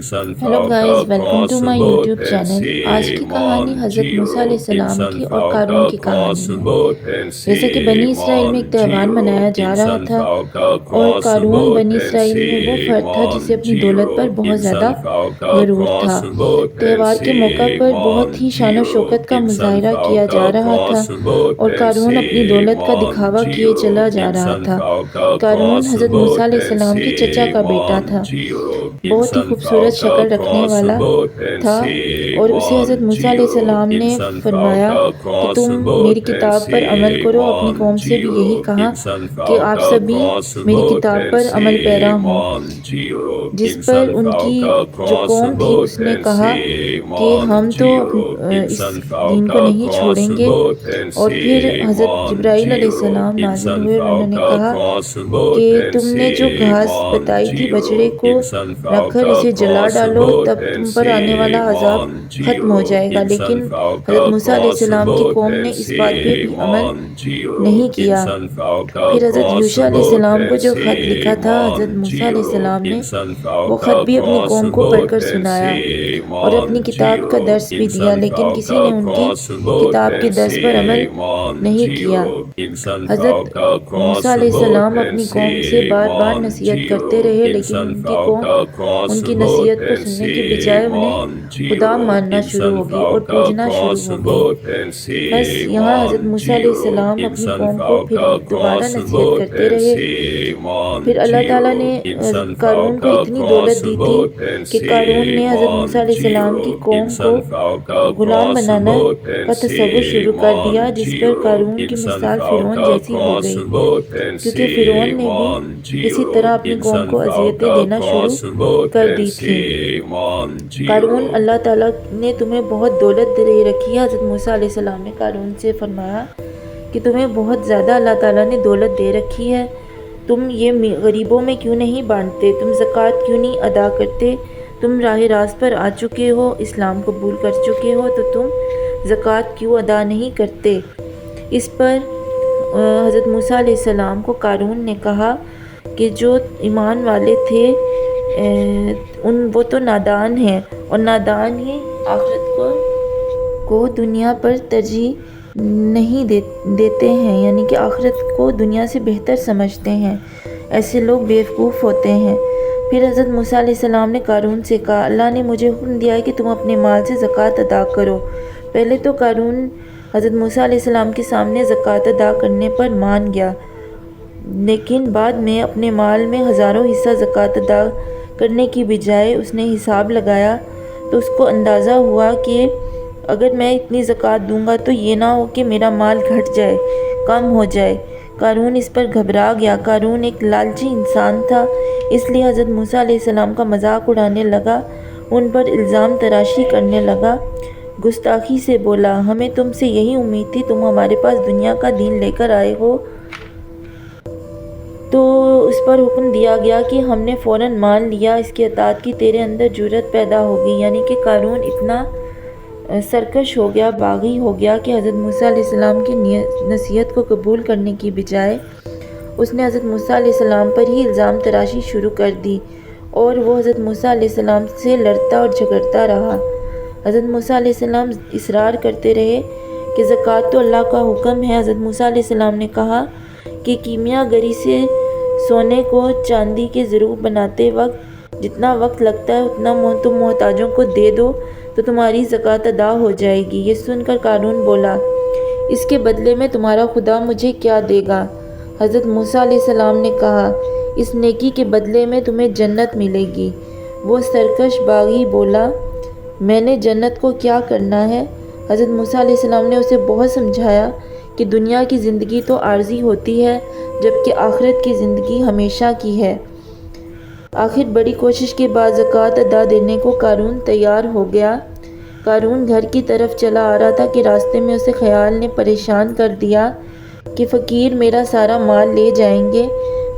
Hello guys, welcome to my YouTube channel. आज की कहानी हज़रत मूसा अलैहिस्सलाम की और क़ारून की कहानी है। जैसे कि बनी इसराइल में एक त्यौहार मनाया जा रहा था और क़ारून बनी इसराइल में वो फर्द था जिसे अपनी दौलत पर बहुत ज़्यादा गरूर था। त्यौहार के मौका पर बहुत ही शान और शौकत का मुजाहरा किया जा रहा था और क़ारून अपनी दौलत का दिखावा किए चला जा रहा था। क़ारून हज़रत मूसा अलैहिस्सलाम के चचा का बेटा था, बहुत ही खूबसूरत शक्ल रखने वाला था और उसे हज़रत मूसा अलैहिस्सलाम ने फरमाया कि तुम मेरी किताब पर अमल करो। अपनी कौम से भी यही कहा कि आप सभी मेरी किताब पर अमल पैरा हों। जिस पर उनकी जो कौम थी उसने कहा कि हम तो इस दीन को नहीं छोड़ेंगे। और फिर हज़रत जिब्राईल अलैहिस्सलाम नाज़िल हुए और उन्होंने कहा कि तुमने जो घास बताई थी बछड़े को रखकर इसे जला डालो, तब तुम पर आने वाला अजाब ख़त्म हो जाएगा। लेकिन हज़रत मूसा अलैहिस्सलाम की कौम ने इस बात पे भी अमल नहीं किया। फिर हज़रत यूशा अलैहिस्सलाम को जो ख़त लिखा था हज़रत मूसा अलैहिस्सलाम ने, वो ख़त भी अपनी कौम को पढ़कर सुनाया और अपनी किताब का दर्स भी दिया, लेकिन किसी ने उनकी किताब के दर्स पर अमल नहीं किया। हज़रत मूसा अलैहिस्सलाम अपनी कौम से बार बार नसीहत करते रहे, लेकिन उनकी कौम उनकी नसीहत को सुनने की बजाय उन्हें खुदा मानना शुरू हो गई और पूजना शुरू हो गई। बस यहाँ हज़रत मूसा अलैहिस्सलाम अपनी कौम को फिर दोबारा नसीहत करते रहे। फिर अल्लाह ताला ने क़ारून को इतनी दौलत दी थी कि क़ारून ने हज़रत मूसा अलैहिस्सलाम की कौम को गुलाम बनाना का तसव्वुर शुरू कर दिया, जिस पर क़ारून की मिसाल फ़िरौन जैसी हो गई, क्योंकि फ़िरौन ने भी इसी तरह अपनी कौम को अज़ियतें देना शुरू कर दी थी। क़ारून, अल्लाह ताला ने तुम्हें बहुत दौलत दे रखी है। हज़रत मूसा अलैहिस्सलाम ने क़ारून से फरमाया कि तुम्हें बहुत ज़्यादा अल्लाह ताला ने दौलत दे रखी है, तुम ये गरीबों में क्यों नहीं बांटते, तुम ज़कात क्यों नहीं अदा करते, तुम राह रास्त पर आ चुके हो, इस्लाम कबूल कर चुके हो, तो तुम ज़कात क्यों अदा नहीं करते। इस पर हज़रत मूसा अलैहिस्सलाम को क़ारून ने कहा कि जो ईमान वाले थे वो तो नादान हैं और नादान ही आखिरत को दुनिया पर तरजीह नहीं देते हैं, यानी कि आखिरत को दुनिया से बेहतर समझते हैं। ऐसे लोग बेवकूफ़ होते हैं। फिर हज़रत मूसा अलैहिस्सलाम ने क़ारून से कहा, अल्लाह ने मुझे हुक्म दिया है कि तुम अपने माल से ज़कात अदा करो। पहले तो क़ारून हज़रत मूसा अलैहिस्सलाम के सामने ज़कात अदा करने पर मान गया, लेकिन बाद में अपने माल में हज़ारों हिस्सा ज़कात अदा करने की बजाय उसने हिसाब लगाया तो उसको अंदाज़ा हुआ कि अगर मैं इतनी ज़कात दूंगा तो ये ना हो कि मेरा माल घट जाए, कम हो जाए। क़ारून इस पर घबरा गया। क़ारून एक लालची इंसान था, इसलिए हज़रत मूसा अलैहिस्सलाम का मजाक उड़ाने लगा, उन पर इल्ज़ाम तराशी करने लगा, गुस्ताखी से बोला, हमें तुमसे यही उम्मीद थी, तुम हमारे पास दुनिया का दीन लेकर आए हो। तो उस पर हुक्म दिया गया कि हमने फ़ौरन मान लिया, इसकी अताअत की तेरे अंदर जुर्रत पैदा होगी। यानी कि क़ारून इतना सरकश हो गया, बागी हो गया कि हज़रत मूसा अलैहिस्सलाम की नसीहत को कबूल करने की बजाय उसने हज़रत मूसा अलैहिस्सलाम पर ही इल्ज़ाम तराशी शुरू कर दी और वो हज़रत मूसा अलैहिस्सलाम से लड़ता और झगड़ता रहा। हज़रत मूसा अलैहिस्सलाम इसरार करते रहे कि ज़कात तो अल्लाह का हुक्म है। हज़रत मूसा अलैहिस्सलाम ने कहा कि कीमियागरी से सोने को चांदी के ज़रूर बनाते वक्त जितना वक्त लगता है उतना तुम मोहताजों को दे दो तो तुम्हारी ज़कात अदा हो जाएगी। ये सुनकर क़ारून बोला, इसके बदले में तुम्हारा खुदा मुझे क्या देगा। हज़रत मूसा अलैहिस्सलाम ने कहा, इस नेकी के बदले में तुम्हें जन्नत मिलेगी। वो सरकश बागी बोला, मैंने जन्नत को क्या करना है। हज़रत मूसा अलैहिस्सलाम ने उसे बहुत समझाया कि दुनिया की ज़िंदगी तो आर्जी होती है, जबकि आखिरत की ज़िंदगी हमेशा की है। आखिर बड़ी कोशिश के बाद ज़कात अदा देने को क़ारून तैयार हो गया। क़ारून घर की तरफ चला आ रहा था कि रास्ते में उसे ख़याल ने परेशान कर दिया कि फ़कीर मेरा सारा माल ले जाएंगे,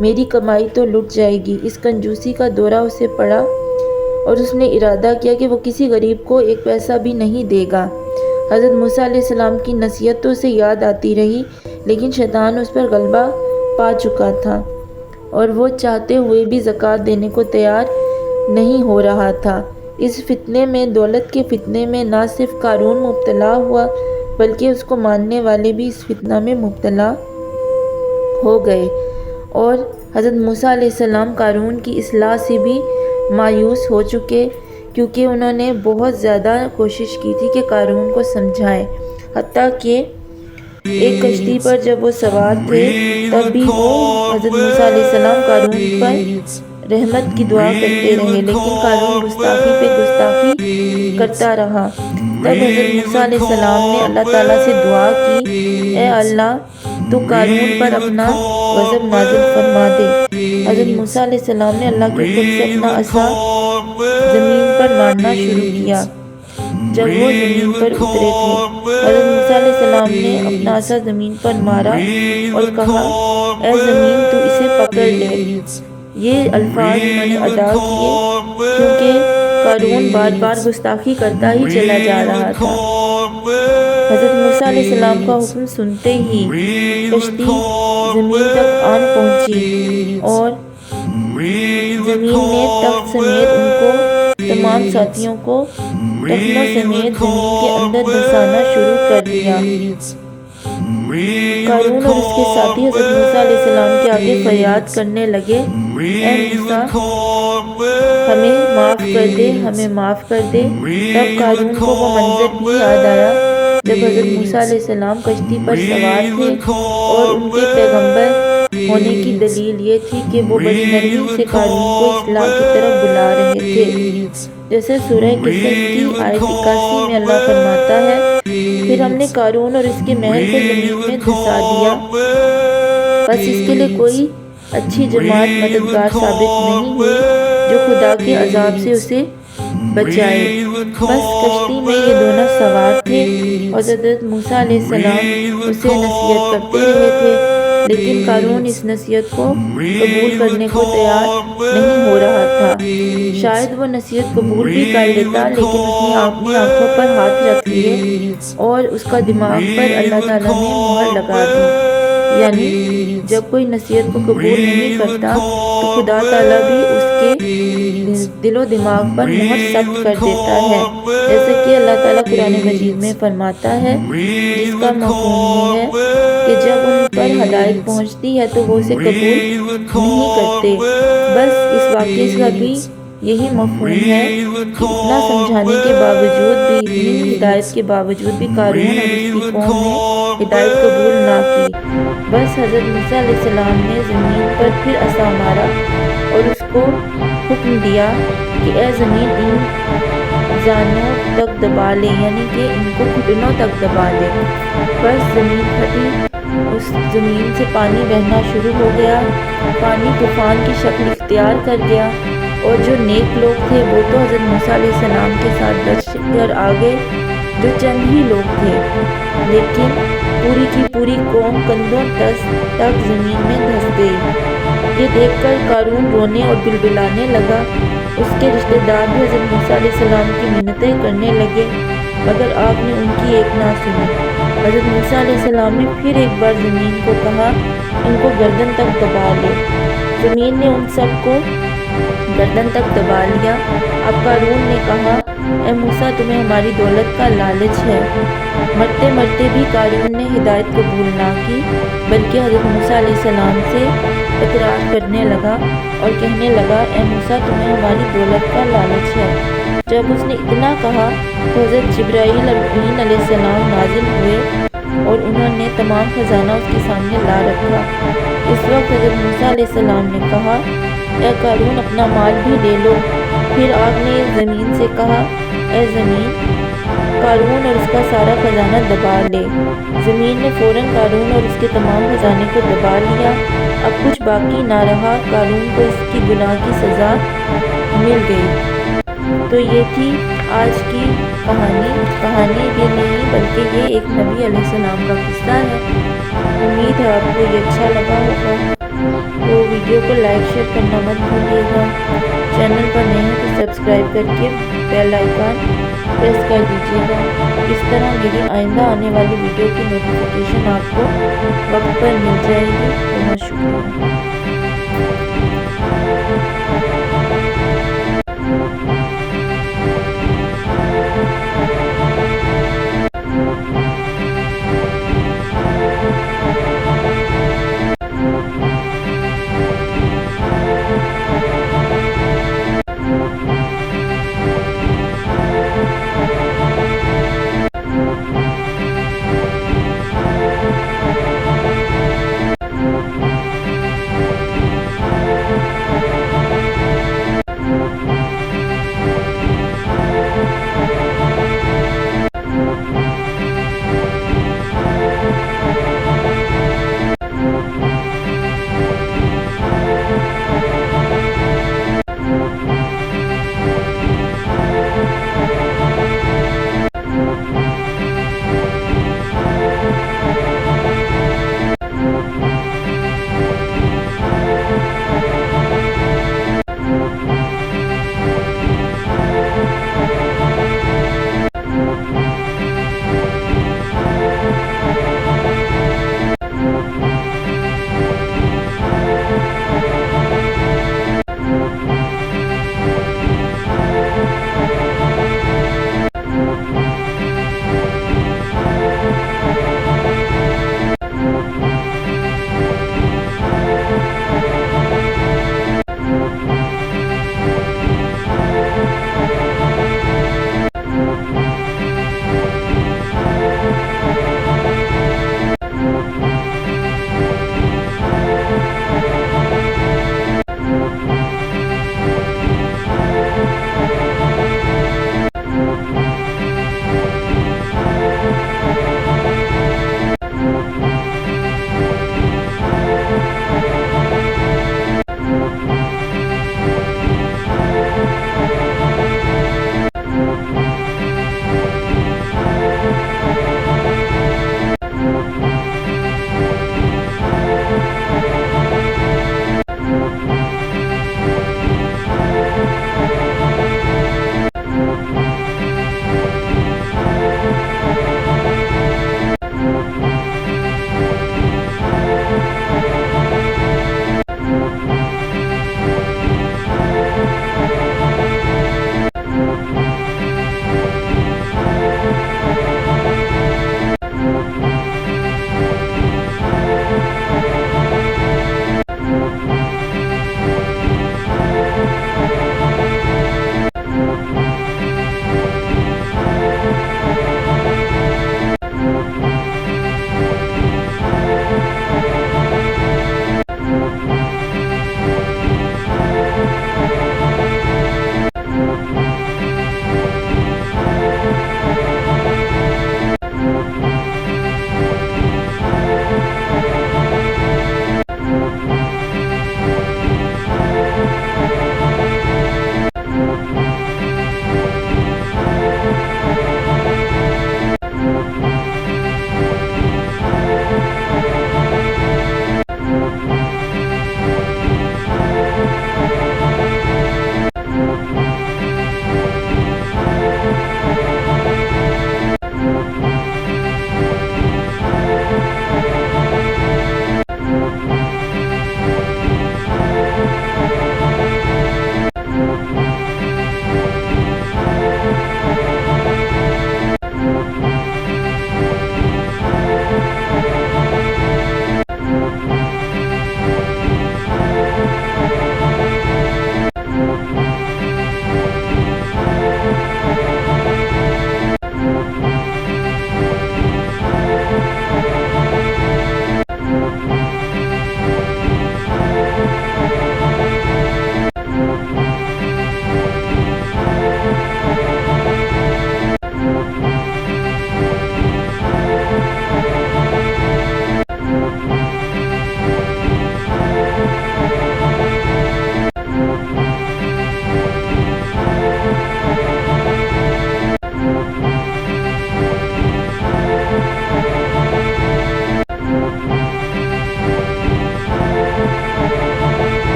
मेरी कमाई तो लुट जाएगी। इस कंजूसी का दौरा उसे पड़ा और उसने इरादा किया कि वो किसी गरीब को एक पैसा भी नहीं देगा। हज़रत मूसा अलैहिस्सलाम की नसीहत तो उसे याद आती रही, लेकिन शैतान उस पर गलबा पा चुका था और वो चाहते हुए भी ज़कात देने को तैयार नहीं हो रहा था। اس فتنے میں، دولت کے فتنے میں نہ صرف قارون مبتلا ہوا بلکہ اس کو ماننے والے بھی اس فتنہ میں مبتلا ہو گئے، اور حضرت موسیٰ علیہ السلام قارون کی اصلاح سے بھی مایوس ہو چکے، کیونکہ انہوں نے بہت زیادہ کوشش کی تھی کہ قارون کو سمجھائیں، حتیٰ کہ ایک کشتی پر جب وہ سوار تھے تب بھی وہ حضرت موسیٰ علیہ السلام قارون پر رحمت کی دعا کرتے رہے، لیکن قارون گستاخی پہ گستاخی کرتا رہا۔ تب حضرت موسیٰ علیہ السلام نے اللہ تعالیٰ سے دعا کی، اے اللہ تو قارون پر اپنا غضب نازل فرما دے۔ حضرت موسیٰ علیہ السلام نے اللہ کے حکم سے اپنا عصا زمین پر مارنا شروع کیا۔ جب وہ زمین پر اترے تھے، حضرت موسیٰ علیہ السلام نے اپنا عصا زمین پر مارا اور کہا، اے زمین تو اسے پکڑ لے۔ یہ الفاظ انہوں نے ادا کیے کیونکہ قارون بار بار گستاخی کرتا ہی چلا جا رہا تھا۔ حضرت موسیٰ علیہ السلام کا حکم سنتے ہی کشتی زمین تک آن پہنچی اور زمین نے تخت سمیت ان کو، تمام ساتھیوں کو ٹخنوں سمیت زمین کے اندر دھنسانا شروع کر دیا۔ قارون اور اس کے ساتھی حضرت موسیٰ علیہ السلام کے آگے فریاد کرنے لگے، اے موسیٰ ہمیں معاف کر دے، ہمیں معاف کر دے۔ تب قارون کو وہ منظر بھی یاد آیا جب حضرت موسیٰ علیہ السلام کشتی پر سوار تھے اور ان کے پیغمبر ہونے کی دلیل یہ تھی کہ وہ بڑی نرمی سے قارون کو اصلاح کی طرف بلا رہے تھے، جیسے سورہ قصص کی آیت 81 میں اللہ فرماتا ہے، پھر ہم نے قارون اور اس کے محل کو زمین میں دھسا دیا، بس اس کے لیے کوئی اچھی جماعت مددگار ثابت نہیں ہوئی جو خدا کے عذاب سے اسے بچائے۔ بس کشتی میں یہ دونوں سوار تھے اور حضرت موسیٰ علیہ السلام اسے نصیحت کرتے رہے تھے، لیکن قارون اس نصیحت کو قبول کرنے کو تیار نہیں ہو رہا تھا۔ شاید وہ نصیحت قبول بھی کر لیتا، لیکن اس نے اپنی آنکھوں پر ہاتھ رکھ لیے اور اس کا دماغ پر اللہ تعالیٰ نے مہر لگا دی۔ یعنی جب کوئی نصیحت کو قبول نہیں کرتا تو خدا تعالیٰ بھی اس کے دل و دماغ پر مہر سخت کر دیتا ہے، جیسے کہ اللہ تعالیٰ قرآن مجید میں فرماتا ہے، جس کا مفہوم یہ ہے کہ جب ان پر ہدایت پہنچتی ہے تو وہ اسے قبول نہیں کرتے۔ بس اس واقعے کا بھی یہی مفہوم ہے کہ اتنا سمجھانے کے باوجود بھی، اتنی ہدایت کے باوجود بھی قارون اور اس کی قوم نے ہدایت قبول نہ کی۔ بس حضرت موسیٰ علیہ السلام نے زمین پر پھر عصا مارا اور اس کو حکم دیا کہ اے زمین ان زانوں تک دبا لے، یعنی کہ ان کو گھٹنوں تک دبا لے۔ بس زمین پھٹی، اس زمین سے پانی بہنا شروع ہو گیا، پانی طوفان کی شکل اختیار کر گیا، اور جو نیک لوگ تھے وہ تو حضرت موسیٰ علیہ السلام کے ساتھ بچ کر آ گئے، جو چند ہی لوگ تھے، لیکن پوری کی پوری قوم کندھوں تک زمین میں دھس گئی۔ یہ دیکھ کر قارون رونے اور بلبلانے لگا، اس کے رشتہ دار بھی حضرت موسیٰ علیہ السلام کی منتیں کرنے لگے، مگر آپ نے ان کی ایک نہ سنی۔ حضرت موسیٰ علیہ السلام نے پھر ایک بار زمین کو کہا، ان کو گردن تک دبا لے۔ زمین نے ان سب کو گردن تک دبا لیا۔ اب قارون نے کہا، اے موسیٰ تمہیں ہماری دولت کا لالچ ہے۔ مرتے مرتے بھی قارون نے ہدایت قبول نہ کی، بلکہ حضرت موسیٰ علیہ السلام سے تکرار کرنے لگا اور کہنے لگا، اے موسیٰ تمہیں ہماری دولت کا لالچ ہے۔ جب اس نے اتنا کہا تو حضرت جبرائیل علیہ السلام نازل ہوئے اور انہوں نے تمام خزانہ اس کے سامنے لا رکھا۔ اس وقت حضرت موسیٰ علیہ السلام نے کہا، اے قارون اپنا مال بھی لے لو۔ پھر آپ نے زمین سے کہا، اے زمین قارون اور اس کا سارا خزانہ دبا لے۔ زمین نے فوراً قارون اور اس کے تمام خزانے کو دبا لیا، اب کچھ باقی نہ رہا، قارون کو اس کی گناہ کی سزا مل گئی۔ تو یہ تھی آج کی کہانی بھی نہیں بلکہ یہ ایک نبی علیہ السلام کا قصہ ہے۔ امید ہے آپ کو یہ اچھا لگا ہوگا، تو ویڈیو کو لائک شیئر کرنا مت بھولیے گا۔ چینل پر نئے ہیں تو سبسکرائب کر کے بیل آئیکن پریس کر دیجیے گا، اس طرح میری آئندہ آنے والی ویڈیو کی نوٹیفیکیشن آپ کو وقت پر مل جائے گی۔ بہت شکریہ۔